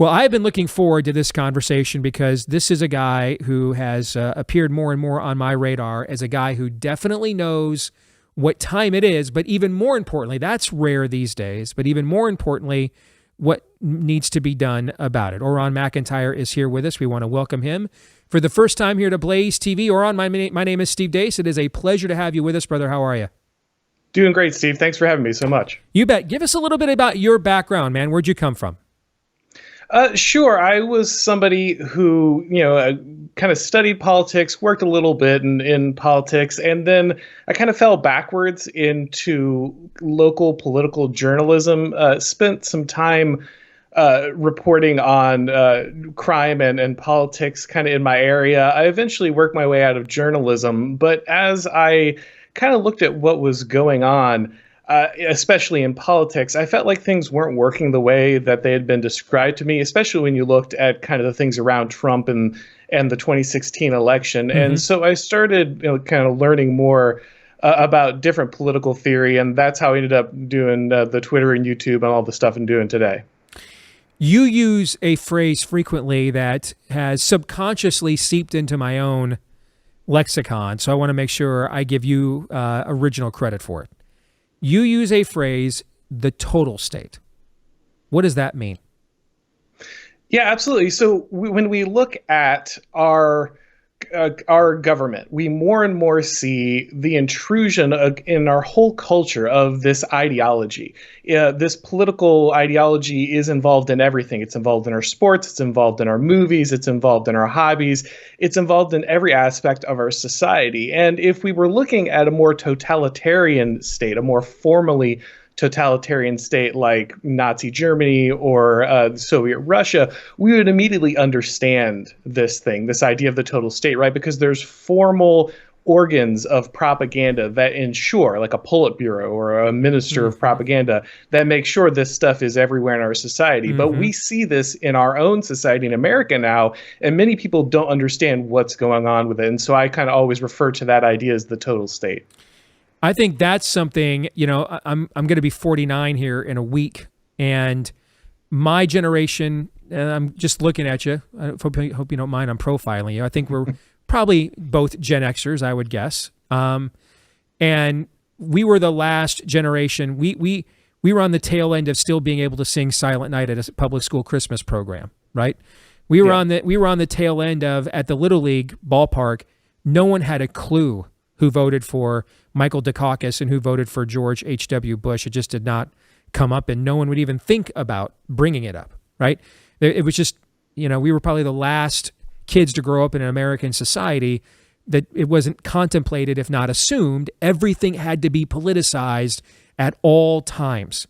Well, I've been looking forward to this conversation because this is a guy who has appeared more and more on my radar as a guy who definitely knows what time it is, but even more importantly, that's rare these days, but even more importantly, what needs to be done about it. Auron MacIntyre is here with us. We want to welcome him for the first time here to Blaze TV. Auron, my name is Steve Deace. It is a pleasure to have you with us, brother. How are you? Doing great, Steve. Thanks for having me so much. You bet. Give us a little bit about your background, man. Where'd you come from? Sure. I was somebody who, kind of studied politics, worked a little bit in politics, and then I kind of fell backwards into local political journalism, spent some time reporting on crime and politics kind of in my area. I eventually worked my way out of journalism, but as I kind of looked at what was going on, especially in politics, I felt like things weren't working the way that they had been described to me, especially when you looked at kind of the things around Trump and the 2016 election. Mm-hmm. And so I started kind of learning more about different political theory, and that's how I ended up doing the Twitter and YouTube and all the stuff I'm doing today. You use a phrase frequently that has subconsciously seeped into my own lexicon, so I want to make sure I give you original credit for it. You use a phrase, the total state. What does that mean? Yeah, absolutely. So when we look at our government, we more and more see the intrusion in our whole culture of this ideology. This political ideology is involved in everything. It's involved in our sports. It's involved in our movies. It's involved in our hobbies. It's involved in every aspect of our society. And if we were looking at a more totalitarian state, a more formally totalitarian state like Nazi Germany or Soviet Russia, we would immediately understand this idea of the total state, right? Because there's formal organs of propaganda that ensure, like a Politburo or a minister of propaganda, that make sure this stuff is everywhere in our society. Mm-hmm. But we see this in our own society in America now, and many people don't understand what's going on with it. And so I kind of always refer to that idea as the total state. I think that's something, I'm going to be 49 here in a week, and my generation, and I'm just looking at you, I hope you don't mind I'm profiling you. I think we're probably both Gen Xers, I would guess. And we were the last generation. We were on the tail end of still being able to sing Silent Night at a public school Christmas program, right? We were on the tail end of, at the Little League ballpark, no one had a clue who voted for Michael Dukakis and who voted for George H.W. Bush. It just did not come up, and no one would even think about bringing it up, right? It was just, we were probably the last kids to grow up in an American society that it wasn't contemplated, if not assumed, everything had to be politicized at all times.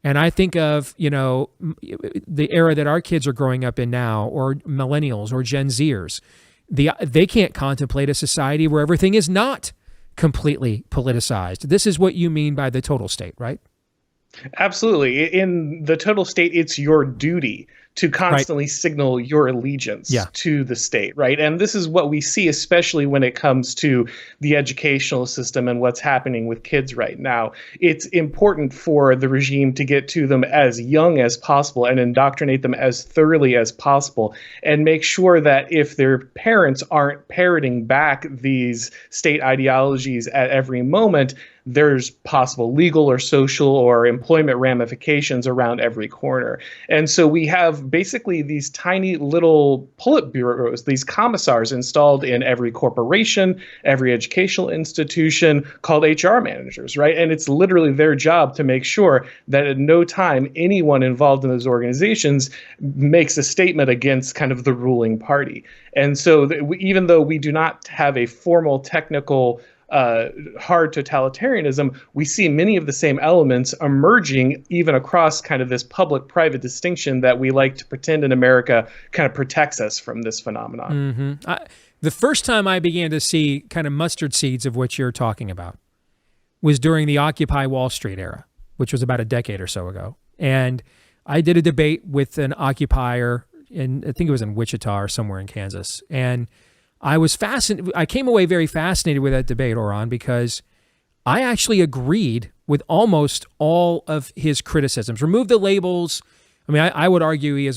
And I think of, the era that our kids are growing up in now, or millennials or Gen Zers. They can't contemplate a society where everything is not completely politicized. This is what you mean by the total state, right? Absolutely. In the total state, it's your duty to constantly signal your allegiance to the state, right? And this is what we see, especially when it comes to the educational system and what's happening with kids right now. It's important for the regime to get to them as young as possible and indoctrinate them as thoroughly as possible, and make sure that if their parents aren't parroting back these state ideologies at every moment, there's possible legal or social or employment ramifications around every corner. And so we have basically these tiny little Politburos, these commissars installed in every corporation, every educational institution, called HR managers, right? And it's literally their job to make sure that at no time anyone involved in those organizations makes a statement against kind of the ruling party. And so even though we do not have a formal technical hard totalitarianism, we see many of the same elements emerging even across kind of this public-private distinction that we like to pretend in America kind of protects us from this phenomenon. Mm-hmm. The first time I began to see kind of mustard seeds of what you're talking about was during the Occupy Wall Street era, which was about a decade or so ago. And I did a debate with an occupier, I think it was in Wichita or somewhere in Kansas, and I was fascinated. I came away very fascinated with that debate, Auron, because I actually agreed with almost all of his criticisms. Remove the labels. I mean, I would argue he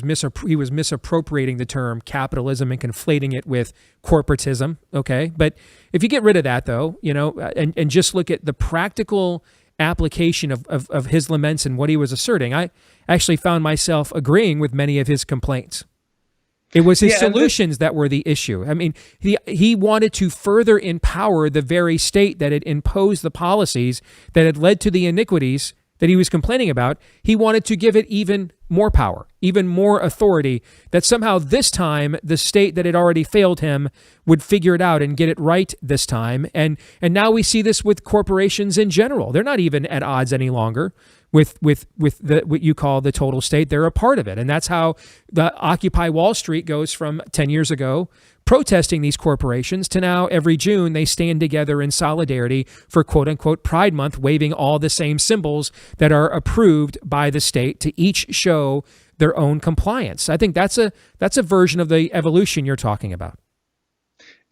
was misappropriating the term capitalism and conflating it with corporatism. Okay, but if you get rid of that, though, and just look at the practical application of his laments and what he was asserting, I actually found myself agreeing with many of his complaints. It was his solutions that were the issue. I mean, he wanted to further empower the very state that had imposed the policies that had led to the iniquities that he was complaining about. He wanted to give it even more power, even more authority, that somehow this time the state that had already failed him would figure it out and get it right this time. And now we see this with corporations in general. They're not even at odds any longer with what you call the total state. They're a part of it. And that's how the Occupy Wall Street goes from 10 years ago protesting these corporations to now every June they stand together in solidarity for quote unquote Pride Month, waving all the same symbols that are approved by the state to each show their own compliance. I think that's a version of the evolution you're talking about.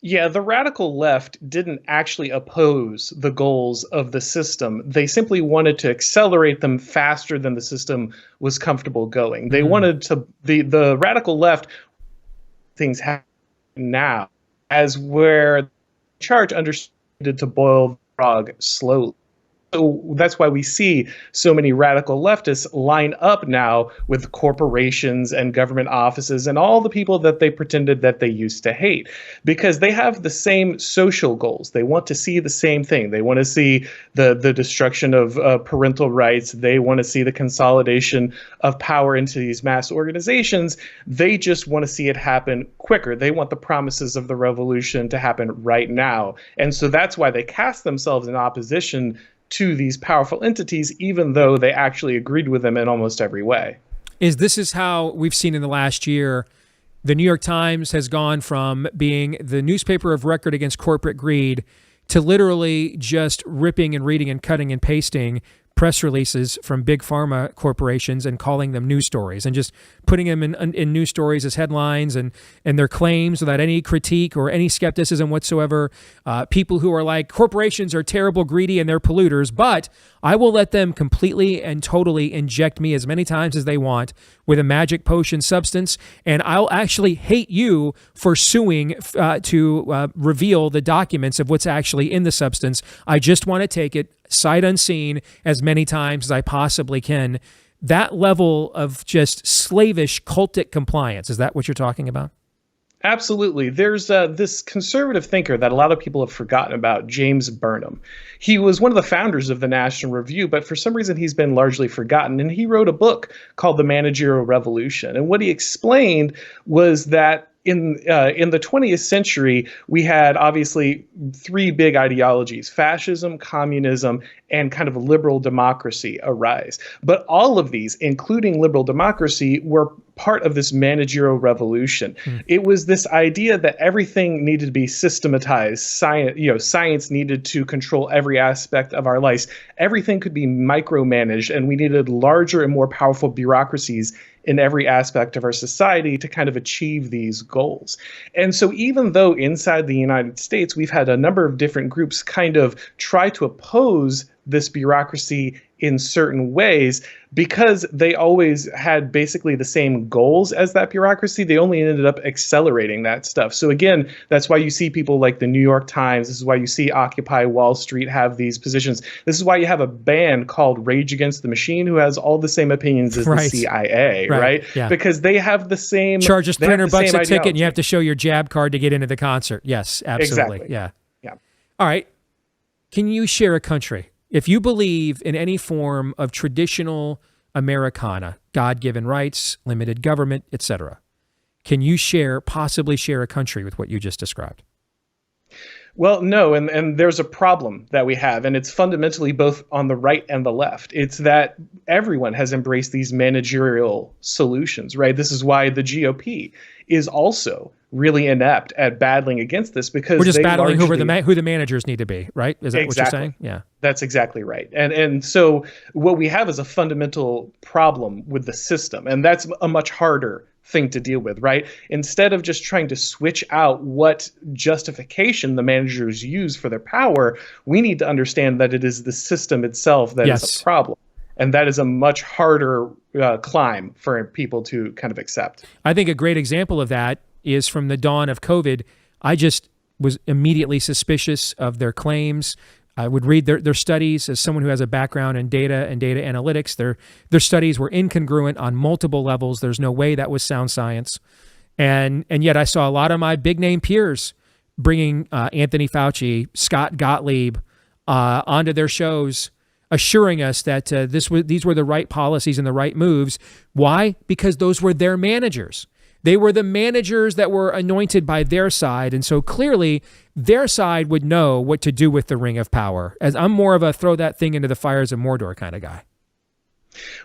Yeah, the radical left didn't actually oppose the goals of the system. They simply wanted to accelerate them faster than the system was comfortable going. They wanted to, the radical left, things happen now, as where charge understood to boil the frog slowly. So that's why we see so many radical leftists line up now with corporations and government offices and all the people that they pretended that they used to hate, because they have the same social goals. They want to see the same thing. They want to see the destruction of parental rights. They want to see the consolidation of power into these mass organizations. They just want to see it happen quicker. They want the promises of the revolution to happen right now. And so that's why they cast themselves in opposition to these powerful entities, even though they actually agreed with them in almost every way. This is how we've seen in the last year, the New York Times has gone from being the newspaper of record against corporate greed to literally just ripping and reading and cutting and pasting press releases from big pharma corporations and calling them news stories and just putting them in news stories as headlines and their claims without any critique or any skepticism whatsoever. People who are like, corporations are terrible, greedy, and they're polluters, but I will let them completely and totally inject me as many times as they want with a magic potion substance, and I'll actually hate you for suing to reveal the documents of what's actually in the substance. I just want to take it sight unseen as many times as I possibly can. That level of just slavish cultic compliance, is that what you're talking about? Absolutely. There's this conservative thinker that a lot of people have forgotten about, James Burnham. He was one of the founders of the National Review, but for some reason he's been largely forgotten. And he wrote a book called The Managerial Revolution. And what he explained was that in the 20th century, we had obviously three big ideologies: fascism, communism, and kind of liberal democracy arise. But all of these, including liberal democracy, were part of this managerial revolution. It was this idea that everything needed to be systematized. Science needed to control every aspect of our lives. Everything could be micromanaged, and we needed larger and more powerful bureaucracies in every aspect of our society to kind of achieve these goals. And so even though inside the United States, we've had a number of different groups kind of try to oppose this bureaucracy in certain ways, because they always had basically the same goals as that bureaucracy, they only ended up accelerating that stuff. So again, that's why you see people like the New York Times. This is why you see Occupy Wall Street have these positions. This is why you have a band called Rage Against the Machine who has all the same opinions as the CIA, right? Yeah. Because they have the same... Charge us $300 a ticket and you have to show your jab card to get into the concert. Yes, absolutely. Exactly. Yeah. All right. Can you share a country? If you believe in any form of traditional Americana, God-given rights, limited government, etc., can you possibly share a country with what you just described? Well, no, and there's a problem that we have, and it's fundamentally both on the right and the left. It's that everyone has embraced these managerial solutions, right? This is why the GOP is also really inept at battling against this, because we're just battling who the managers need to be, right? Is that exactly what you're saying? Yeah, that's exactly right. And so what we have is a fundamental problem with the system, and that's a much harder thing to deal with, right? Instead of just trying to switch out what justification the managers use for their power, we need to understand that it is the system itself that is a problem. And that is a much harder climb for people to kind of accept. I think a great example of that is from the dawn of COVID. I just was immediately suspicious of their claims. I would read their studies as someone who has a background in data and data analytics. Their studies were incongruent on multiple levels. There's no way that was sound science. And yet I saw a lot of my big name peers bringing Anthony Fauci, Scott Gottlieb onto their shows, assuring us that these were the right policies and the right moves. Why? Because those were their managers. They were the managers that were anointed by their side. And so clearly their side would know what to do with the ring of power, as I'm more of a throw that thing into the fires of Mordor kind of guy.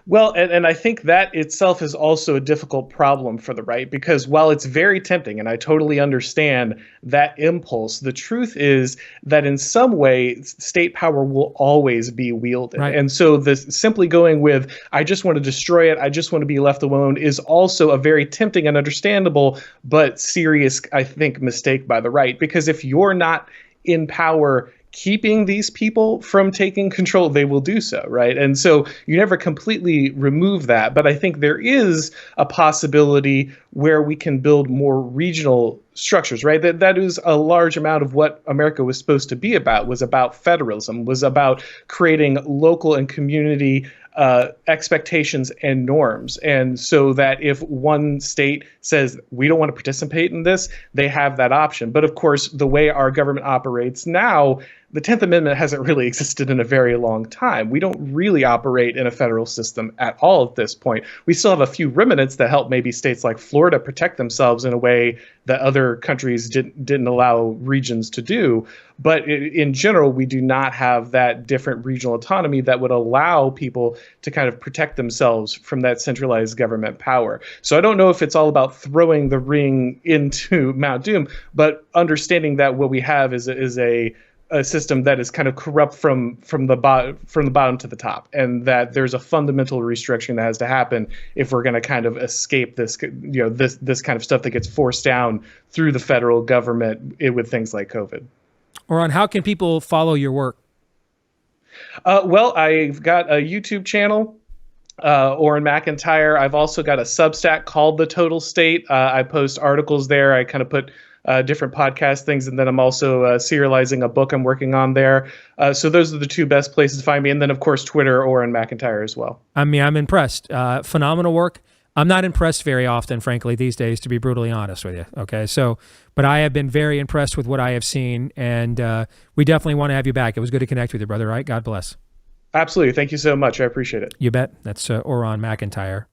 Well, and I think that itself is also a difficult problem for the right, because while it's very tempting, and I totally understand that impulse, the truth is that in some way, state power will always be wielded. Right. And so this simply going with, I just want to destroy it, I just want to be left alone, is also a very tempting and understandable, but serious, I think, mistake by the right. Because if you're not in power keeping these people from taking control, they will do so, right? And so you never completely remove that. But I think there is a possibility where we can build more regional structures, right? That is a large amount of what America was supposed to be about, was about federalism, was about creating local and community expectations and norms. And so that if one state says, we don't want to participate in this, they have that option. But of course, the way our government operates now, the 10th Amendment hasn't really existed in a very long time. We don't really operate in a federal system at all at this point. We still have a few remnants that help maybe states like Florida protect themselves in a way that other countries didn't allow regions to do. But in general, we do not have that different regional autonomy that would allow people to kind of protect themselves from that centralized government power. So I don't know if it's all about throwing the ring into Mount Doom, but understanding that what we have is a system that is kind of corrupt from the bottom to the top, and that there's a fundamental restriction that has to happen if we're going to kind of escape this, this kind of stuff that gets forced down through the federal government with things like COVID. Auron, how can people follow your work? Well, I've got a YouTube channel, Auron MacIntyre. I've also got a Substack called The Total State. I post articles there. I kind of put different podcast things, and then I'm also serializing a book I'm working on there. So those are the two best places to find me. And then, of course, Twitter, Auron MacIntyre as well. I mean, I'm impressed. Phenomenal work. I'm not impressed very often, frankly, these days, to be brutally honest with you. Okay, but I have been very impressed with what I have seen, and we definitely want to have you back. It was good to connect with you, brother. All right, God bless. Absolutely. Thank you so much. I appreciate it. You bet. That's Auron MacIntyre.